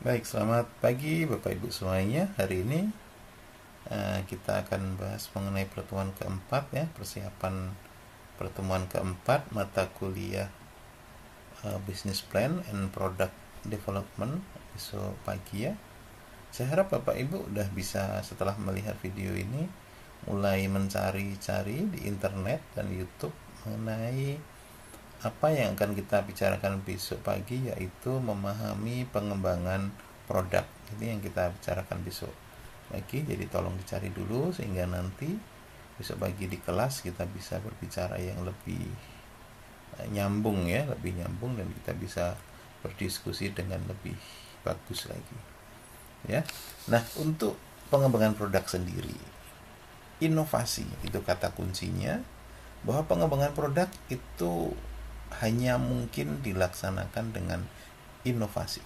Baik, selamat pagi Bapak Ibu semuanya. Hari ini kita akan bahas mengenai pertemuan keempat ya, persiapan pertemuan keempat mata kuliah Business Plan and Product Development besok pagi ya. Saya harap Bapak Ibu udah bisa setelah melihat video ini mulai mencari-cari di internet dan YouTube mengenai apa yang akan kita bicarakan besok pagi, yaitu memahami pengembangan produk. Ini yang kita bicarakan besok pagi, jadi tolong dicari dulu sehingga nanti besok pagi di kelas kita bisa berbicara yang lebih nyambung ya, lebih nyambung, dan kita bisa berdiskusi dengan lebih bagus lagi ya. Nah, untuk pengembangan produk sendiri, inovasi itu kata kuncinya, bahwa pengembangan produk itu hanya mungkin dilaksanakan dengan inovasi.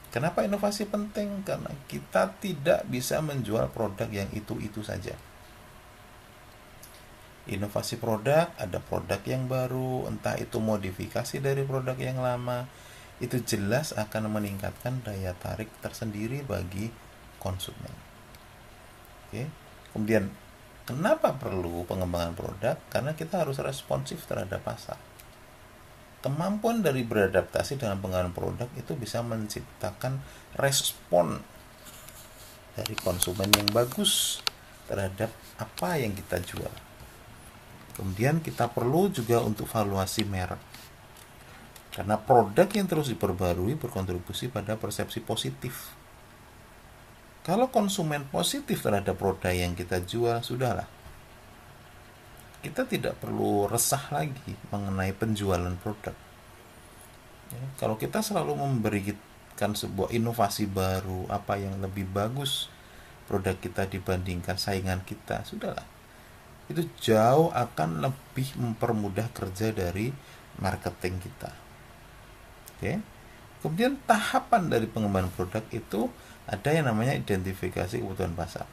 Kenapa inovasi penting? Karena kita tidak bisa menjual produk yang itu-itu saja. Inovasi produk, ada produk yang baru, entah itu modifikasi dari produk yang lama, itu jelas akan meningkatkan daya tarik tersendiri bagi konsumen. Oke. Kemudian, kenapa perlu pengembangan produk? Karena kita harus responsif terhadap pasar. Kemampuan dari beradaptasi dalam pengembangan produk itu bisa menciptakan respon dari konsumen yang bagus terhadap apa yang kita jual. Kemudian kita perlu juga untuk valuasi merek, karena produk yang terus diperbarui berkontribusi pada persepsi positif. Kalau konsumen positif terhadap produk yang kita jual, sudahlah, kita tidak perlu resah lagi mengenai penjualan produk ya. Kalau kita selalu memberikan sebuah inovasi baru, apa yang lebih bagus produk kita dibandingkan saingan kita, sudahlah, itu jauh akan lebih mempermudah kerja dari marketing kita. Oke. Kemudian tahapan dari pengembangan produk itu ada yang namanya identifikasi kebutuhan pasar.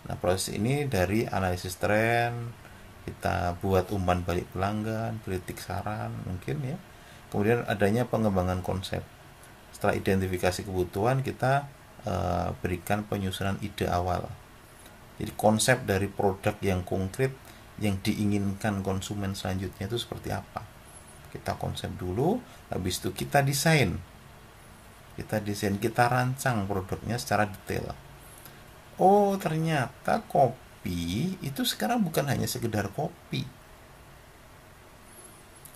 Nah, proses ini dari analisis tren, kita buat umpan balik pelanggan, kritik saran mungkin ya. Kemudian adanya pengembangan konsep. Setelah identifikasi kebutuhan, kita berikan penyusunan ide awal. Jadi konsep dari produk yang konkret yang diinginkan konsumen selanjutnya itu seperti apa. Kita konsep dulu, habis itu kita desain. Kita rancang produknya secara detail. Oh, ternyata kopi itu sekarang bukan hanya sekedar kopi.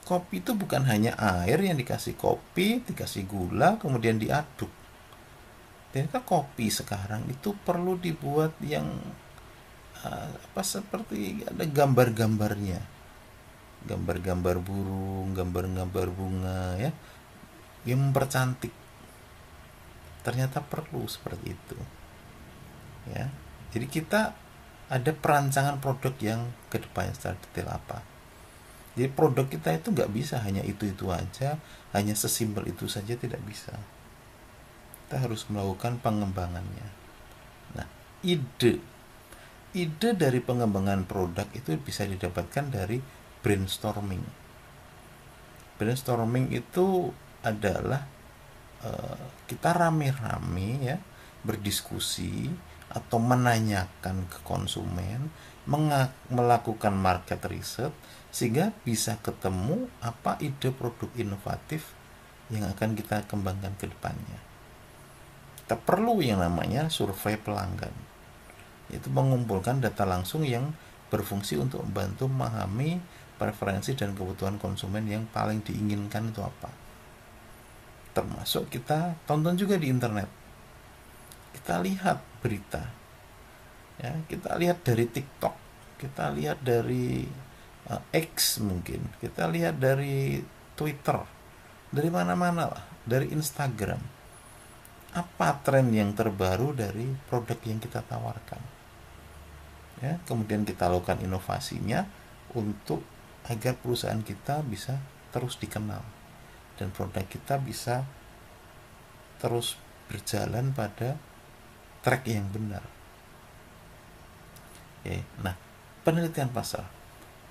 Kopi itu bukan hanya air yang dikasih kopi, dikasih gula, kemudian diaduk. Ternyata kopi sekarang itu perlu dibuat yang seperti ada gambar-gambarnya, gambar-gambar burung, gambar-gambar bunga ya, yang mempercantik. Ternyata perlu seperti itu ya. Jadi kita ada perancangan produk yang kedepannya secara detail apa. Jadi produk kita itu nggak bisa hanya itu-itu aja, hanya sesimpel itu saja, tidak bisa. Kita harus melakukan pengembangannya. Nah, ide dari pengembangan produk itu bisa didapatkan dari brainstorming. Brainstorming itu adalah kita rame-rame ya, berdiskusi atau menanyakan ke konsumen, melakukan market research, sehingga bisa ketemu apa ide produk inovatif yang akan kita kembangkan ke depannya. Kita perlu yang namanya survei pelanggan, itu mengumpulkan data langsung yang berfungsi untuk membantu memahami preferensi dan kebutuhan konsumen yang paling diinginkan itu apa. Termasuk kita tonton juga di internet, kita lihat berita ya, kita lihat dari TikTok, kita lihat dari X, mungkin kita lihat dari Twitter, dari mana-mana lah, dari Instagram, apa tren yang terbaru dari produk yang kita tawarkan ya. Kemudian kita lakukan inovasinya untuk agar perusahaan kita bisa terus dikenal dan produk kita bisa terus berjalan pada track yang benar. Oke, nah, penelitian pasar.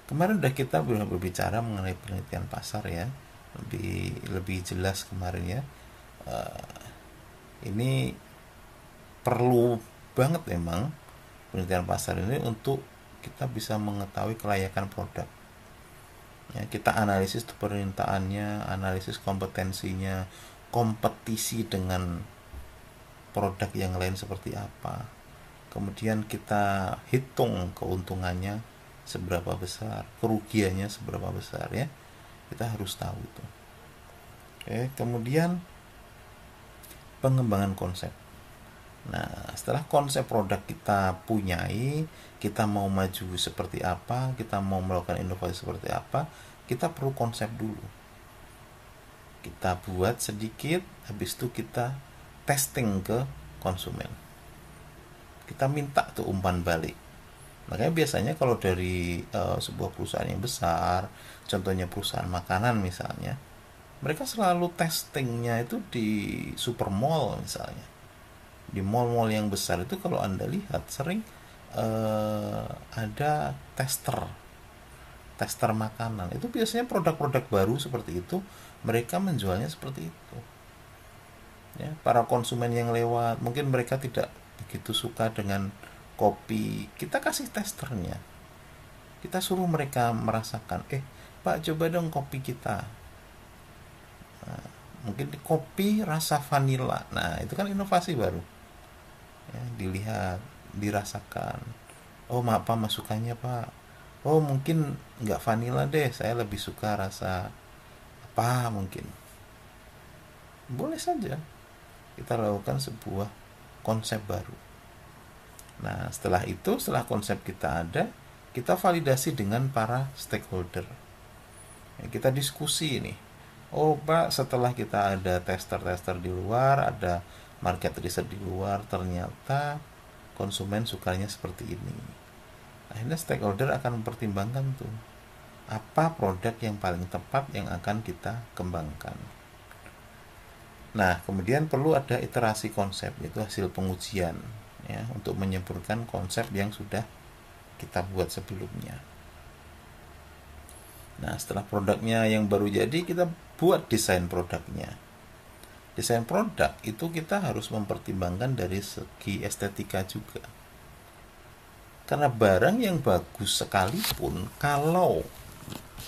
Kemarin udah kita berbicara mengenai penelitian pasar ya, lebih jelas kemarin ya. Ini perlu banget memang penelitian pasar ini untuk kita bisa mengetahui kelayakan produk. Ya, kita analisis permintaannya, analisis kompetensinya, kompetisi dengan produk yang lain seperti apa. Kemudian kita hitung keuntungannya seberapa besar, kerugiannya seberapa besar ya. Kita harus tahu itu. Oke, kemudian pengembangan konsep. Nah, setelah konsep produk kita punyai, kita mau maju seperti apa, kita mau melakukan inovasi seperti apa, kita perlu konsep dulu. Kita buat sedikit, habis itu kita testing ke konsumen. Kita minta tuh umpan balik. Makanya biasanya kalau dari sebuah perusahaan yang besar, contohnya perusahaan makanan misalnya, mereka selalu testingnya itu di supermall misalnya. Di mall-mall yang besar itu kalau Anda lihat sering ada tester makanan. Itu biasanya produk-produk baru seperti itu mereka menjualnya seperti itu. Ya, para konsumen yang lewat mungkin mereka tidak begitu suka dengan kopi, kita kasih testernya. Kita suruh mereka merasakan, Pak coba dong kopi kita. Nah, mungkin kopi rasa vanila. Nah, itu kan inovasi baru. Ya, dilihat, dirasakan. Oh, maaf Pak, masukannya Pak. Oh, mungkin nggak vanila deh, saya lebih suka rasa apa mungkin. Boleh saja kita lakukan sebuah konsep baru. Nah, setelah konsep kita ada, kita validasi dengan para stakeholder. Ya, kita diskusi nih. Oh, Pak, setelah kita ada tester-tester di luar, ada market research di luar, ternyata konsumen sukanya seperti ini. Akhirnya stakeholder akan mempertimbangkan tuh apa produk yang paling tepat yang akan kita kembangkan. Nah, kemudian perlu ada iterasi konsep, yaitu hasil pengujian ya, untuk menyempurnakan konsep yang sudah kita buat sebelumnya. Nah, setelah produknya yang baru jadi, kita buat desain produknya. Desain produk itu kita harus mempertimbangkan dari segi estetika juga. Karena barang yang bagus sekalipun, kalau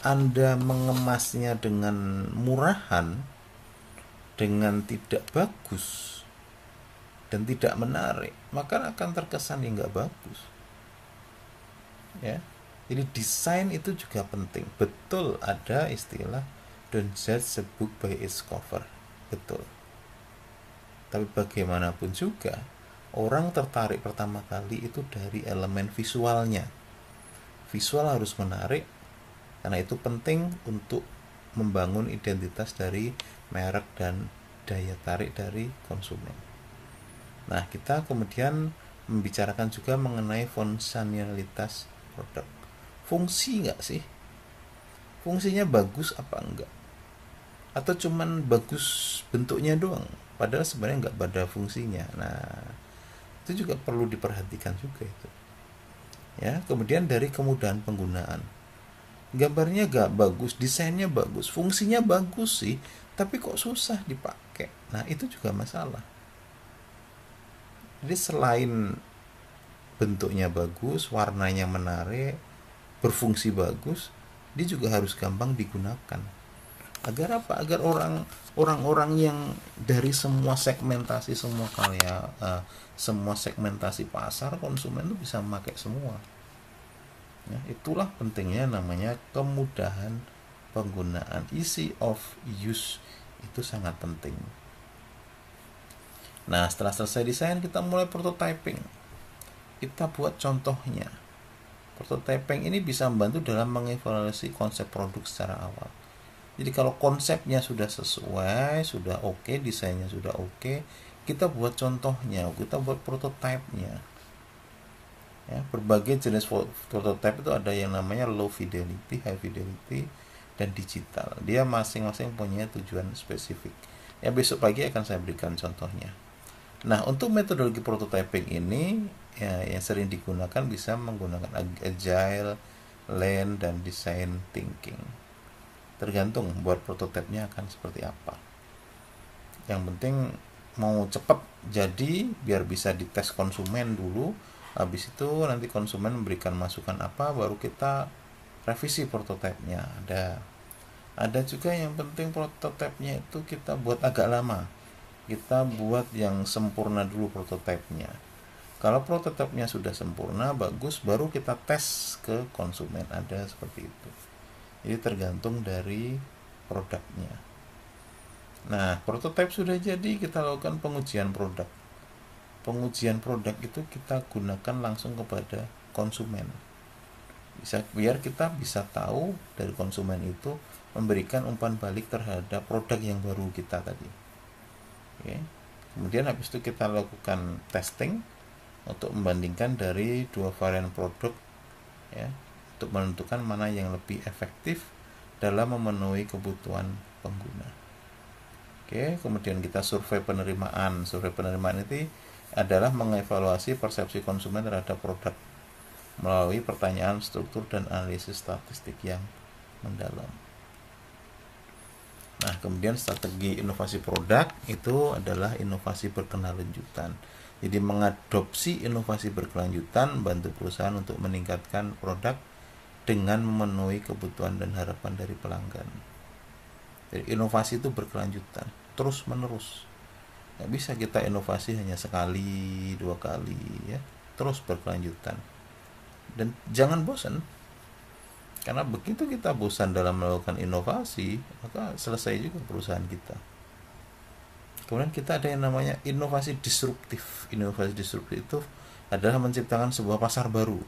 Anda mengemasnya dengan murahan, dengan tidak bagus dan tidak menarik, maka akan terkesan yang nggak bagus. Ya, jadi desain itu juga penting. Betul ada istilah don't judge a book by its cover, betul. Tapi bagaimanapun juga orang tertarik pertama kali itu dari elemen visualnya. Visual harus menarik, karena itu penting untuk membangun identitas dari merek dan daya tarik dari konsumen. Nah, kita kemudian membicarakan juga mengenai fungsionalitas produk. Fungsi nggak sih? Fungsinya bagus apa enggak? Atau cuman bagus bentuknya doang, padahal sebenarnya nggak pada fungsinya. Nah, itu juga perlu diperhatikan juga itu. Ya, kemudian dari kemudahan penggunaan. Gambarnya gak bagus, desainnya bagus, fungsinya bagus sih, tapi kok susah dipakai. Nah, itu juga masalah. Jadi selain bentuknya bagus, warnanya menarik, berfungsi bagus, dia juga harus gampang digunakan. Agar apa? Agar orang-orang yang dari semua segmentasi semua segmentasi pasar konsumen itu bisa memakai semua. Ya, itulah pentingnya namanya kemudahan penggunaan, easy of use, itu sangat penting. Nah, setelah selesai desain, kita mulai prototyping. Kita buat contohnya. Prototyping ini bisa membantu dalam mengevaluasi konsep produk secara awal. Jadi kalau konsepnya sudah sesuai, sudah oke, desainnya sudah oke, kita buat contohnya, kita buat prototipenya. Ya, berbagai jenis prototype itu ada yang namanya low fidelity, high fidelity, dan digital. Dia masing-masing punya tujuan spesifik. Ya, besok pagi akan saya berikan contohnya. Nah, untuk metodologi prototyping ini ya, yang sering digunakan bisa menggunakan agile, lean, dan design thinking. Tergantung buat prototipenya akan seperti apa. Yang penting mau cepet jadi biar bisa dites konsumen dulu, habis itu nanti konsumen memberikan masukan apa baru kita revisi prototipenya. Ada juga yang penting prototipenya itu kita buat agak lama, kita buat yang sempurna dulu prototipenya. Kalau prototipenya sudah sempurna bagus baru kita tes ke konsumen, ada seperti itu. Jadi tergantung dari produknya. Nah, prototipe sudah jadi, kita lakukan pengujian produk. Pengujian produk itu kita gunakan langsung kepada konsumen. Biar kita bisa tahu dari konsumen itu memberikan umpan balik terhadap produk yang baru kita tadi. Oke. Kemudian habis itu kita lakukan testing untuk membandingkan dari dua varian produk, ya, untuk menentukan mana yang lebih efektif dalam memenuhi kebutuhan pengguna. Oke, kemudian kita survei penerimaan. Survei penerimaan itu adalah mengevaluasi persepsi konsumen terhadap produk melalui pertanyaan struktur dan analisis statistik yang mendalam. Nah, kemudian strategi inovasi produk itu adalah inovasi berkelanjutan. Jadi mengadopsi inovasi berkelanjutan bantu perusahaan untuk meningkatkan produk dengan memenuhi kebutuhan dan harapan dari pelanggan. Jadi inovasi itu berkelanjutan, terus menerus. Nggak bisa kita inovasi hanya sekali, dua kali, ya, terus berkelanjutan. Dan jangan bosan, karena begitu kita bosan dalam melakukan inovasi, maka selesai juga perusahaan kita. Kemudian kita ada yang namanya inovasi disruptif. Inovasi disruptif itu adalah menciptakan sebuah pasar baru.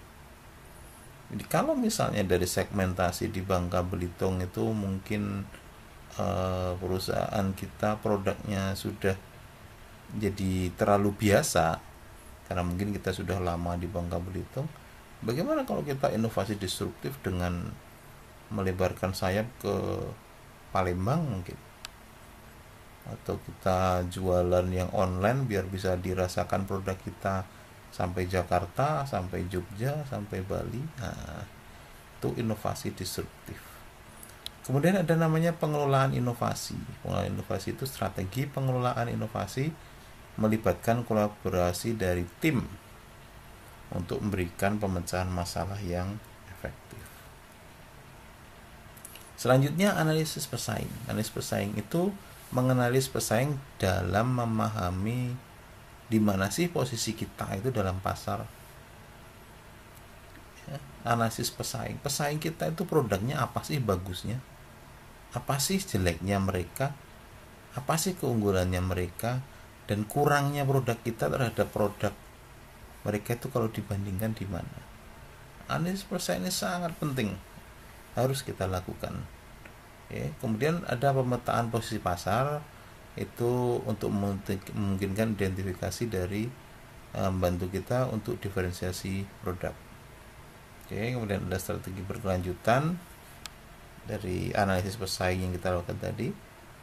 Jadi kalau misalnya dari segmentasi di Bangka Belitung itu mungkin perusahaan kita produknya sudah jadi terlalu biasa karena mungkin kita sudah lama di Bangka Belitung. Bagaimana kalau kita inovasi disruptif dengan melebarkan sayap ke Palembang mungkin, atau kita jualan yang online biar bisa dirasakan produk kita sampai Jakarta, sampai Jogja, sampai Bali. Nah, itu inovasi disruptif. Kemudian ada namanya pengelolaan inovasi. Pengelolaan inovasi itu strategi pengelolaan inovasi melibatkan kolaborasi dari tim untuk memberikan pemecahan masalah yang efektif. Selanjutnya analisis pesaing. Analisis pesaing itu menganalisis pesaing dalam memahami di mana sih posisi kita itu dalam pasar. Ya, analisis pesaing. Pesaing kita itu produknya apa sih bagusnya? Apa sih jeleknya mereka, apa sih keunggulannya mereka, dan kurangnya produk kita terhadap produk mereka itu kalau dibandingkan di mana. Analisis pesaing ini sangat penting, harus kita lakukan. Kemudian ada pemetaan posisi pasar, itu untuk memungkinkan identifikasi dari membantu kita untuk diferensiasi produk. Kemudian ada strategi berkelanjutan. Dari analisis pesaing yang kita lakukan tadi,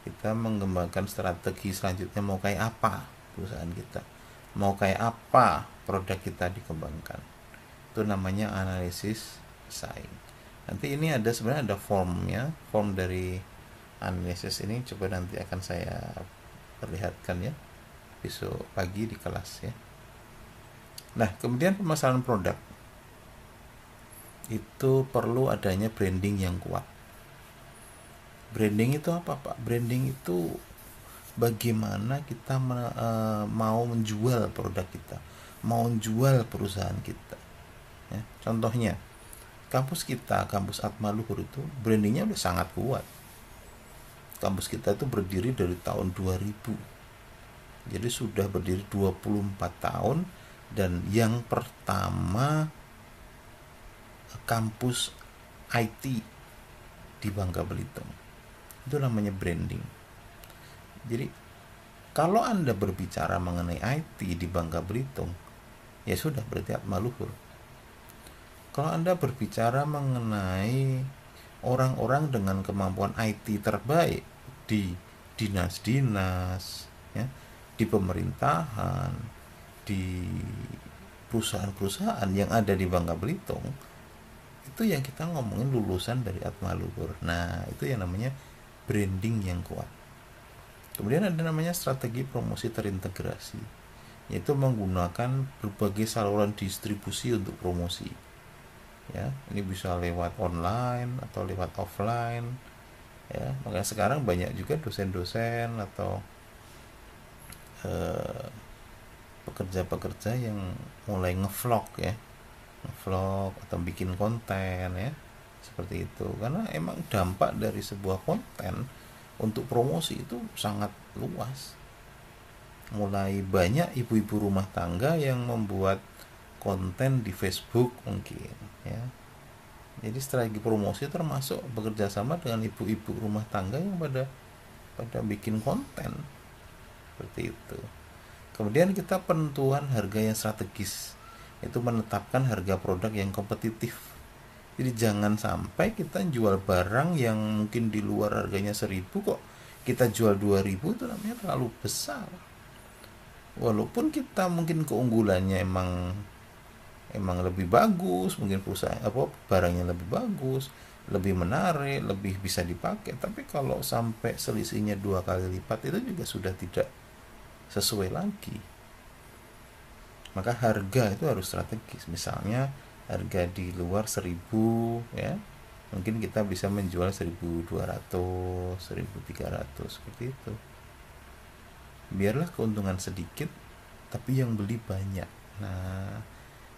kita mengembangkan strategi selanjutnya mau kayak apa perusahaan kita, mau kayak apa produk kita dikembangkan. Itu namanya analisis pesaing. Nanti ini ada sebenarnya ada formnya, form dari analisis ini coba nanti akan saya perlihatkan ya besok pagi di kelas ya. Nah, kemudian pemasaran produk itu perlu adanya branding yang kuat. Branding itu apa, Pak? Branding itu bagaimana kita mau menjual produk kita, mau menjual perusahaan kita. Ya, contohnya, kampus kita, kampus Atma Luhur itu brandingnya udah sangat kuat. Kampus kita itu berdiri dari tahun 2000. Jadi sudah berdiri 24 tahun dan yang pertama kampus IT di Bangka Belitung. Itu namanya branding. Jadi kalau Anda berbicara mengenai IT di Bangka Belitung, ya sudah berarti Atma Luhur. Kalau Anda berbicara mengenai orang-orang dengan kemampuan IT terbaik di dinas-dinas, ya, di pemerintahan, di perusahaan-perusahaan yang ada di Bangka Belitung, itu yang kita ngomongin lulusan dari Atma Luhur. Nah, itu yang namanya branding yang kuat. Kemudian ada namanya strategi promosi terintegrasi, yaitu menggunakan berbagai saluran distribusi untuk promosi. Ya, ini bisa lewat online atau lewat offline. Ya, makanya sekarang banyak juga dosen-dosen atau eh, pekerja-pekerja yang mulai ngevlog ya, ngevlog atau bikin konten ya, seperti itu. Karena emang dampak dari sebuah konten untuk promosi itu sangat luas. Mulai banyak ibu-ibu rumah tangga yang membuat konten di Facebook mungkin ya. Jadi strategi promosi termasuk bekerja sama dengan ibu-ibu rumah tangga yang pada bikin konten seperti itu. Kemudian kita penentuan harga yang strategis, itu menetapkan harga produk yang kompetitif. Jadi jangan sampai kita jual barang yang mungkin di luar harganya 1.000 kok kita jual 2.000, itu namanya terlalu besar. Walaupun kita mungkin keunggulannya emang lebih bagus, mungkin perusahaan barangnya lebih bagus, lebih menarik, lebih bisa dipakai, tapi kalau sampai selisihnya 2 kali lipat itu juga sudah tidak sesuai lagi. Maka harga itu harus strategis. Misalnya harga di luar 1.000 ya, mungkin kita bisa menjual 1.200, 1.300 seperti itu. Biarlah keuntungan sedikit tapi yang beli banyak. Nah,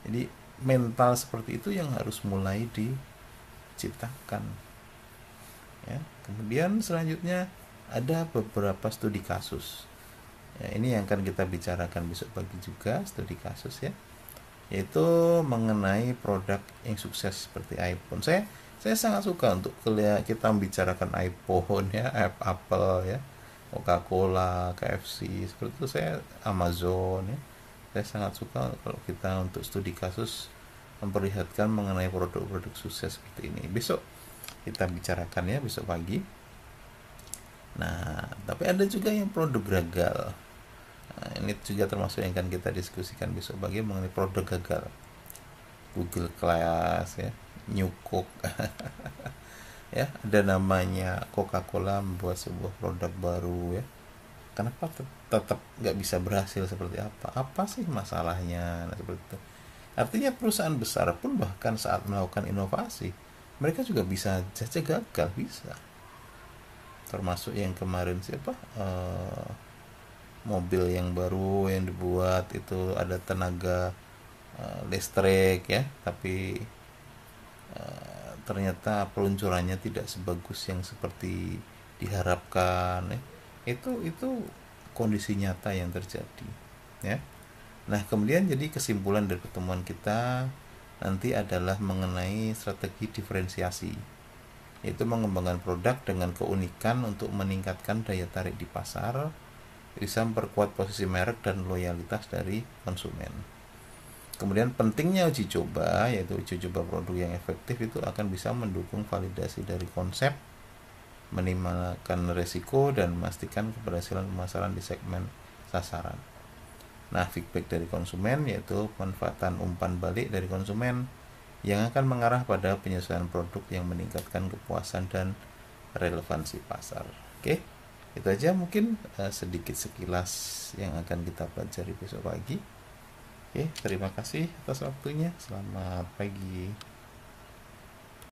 jadi mental seperti itu yang harus mulai diciptakan ya. Kemudian selanjutnya ada beberapa studi kasus ya, ini yang akan kita bicarakan besok pagi juga, studi kasus ya, yaitu mengenai produk yang sukses seperti iPhone. Saya sangat suka untuk kita membicarakan iPhone ya, Apple ya, Coca-Cola, KFC seperti itu. Saya Amazon ya, saya sangat suka kalau kita untuk studi kasus memperlihatkan mengenai produk-produk sukses seperti ini. Besok kita bicarakan ya, besok pagi. Nah, tapi ada juga yang produk gagal. Nah, ini juga termasuk yang akan kita diskusikan besok pagi mengenai produk gagal. Google Glass ya, New Coke ya, ada namanya Coca-Cola membuat sebuah produk baru ya. Kenapa tetap nggak bisa berhasil, seperti apa sih masalahnya? Nah, seperti itu. Artinya perusahaan besar pun bahkan saat melakukan inovasi mereka juga bisa saja gagal, bisa. Termasuk yang kemarin siapa, mobil yang baru yang dibuat itu ada tenaga listrik ya, tapi ternyata peluncurannya tidak sebagus yang seperti diharapkan ya. Itu kondisi nyata yang terjadi ya. Nah, kemudian jadi kesimpulan dari pertemuan kita nanti adalah mengenai strategi diferensiasi, yaitu mengembangkan produk dengan keunikan untuk meningkatkan daya tarik di pasar, bisa memperkuat posisi merek dan loyalitas dari konsumen. Kemudian pentingnya uji coba, yaitu uji coba produk yang efektif itu akan bisa mendukung validasi dari konsep, minimalkan resiko, dan memastikan keberhasilan pemasaran di segmen sasaran. Nah, feedback dari konsumen yaitu pemanfaatan umpan balik dari konsumen yang akan mengarah pada penyesuaian produk yang meningkatkan kepuasan dan relevansi pasar. Oke, itu aja mungkin sedikit sekilas yang akan kita pelajari besok pagi. Oke, terima kasih atas waktunya. Selamat pagi.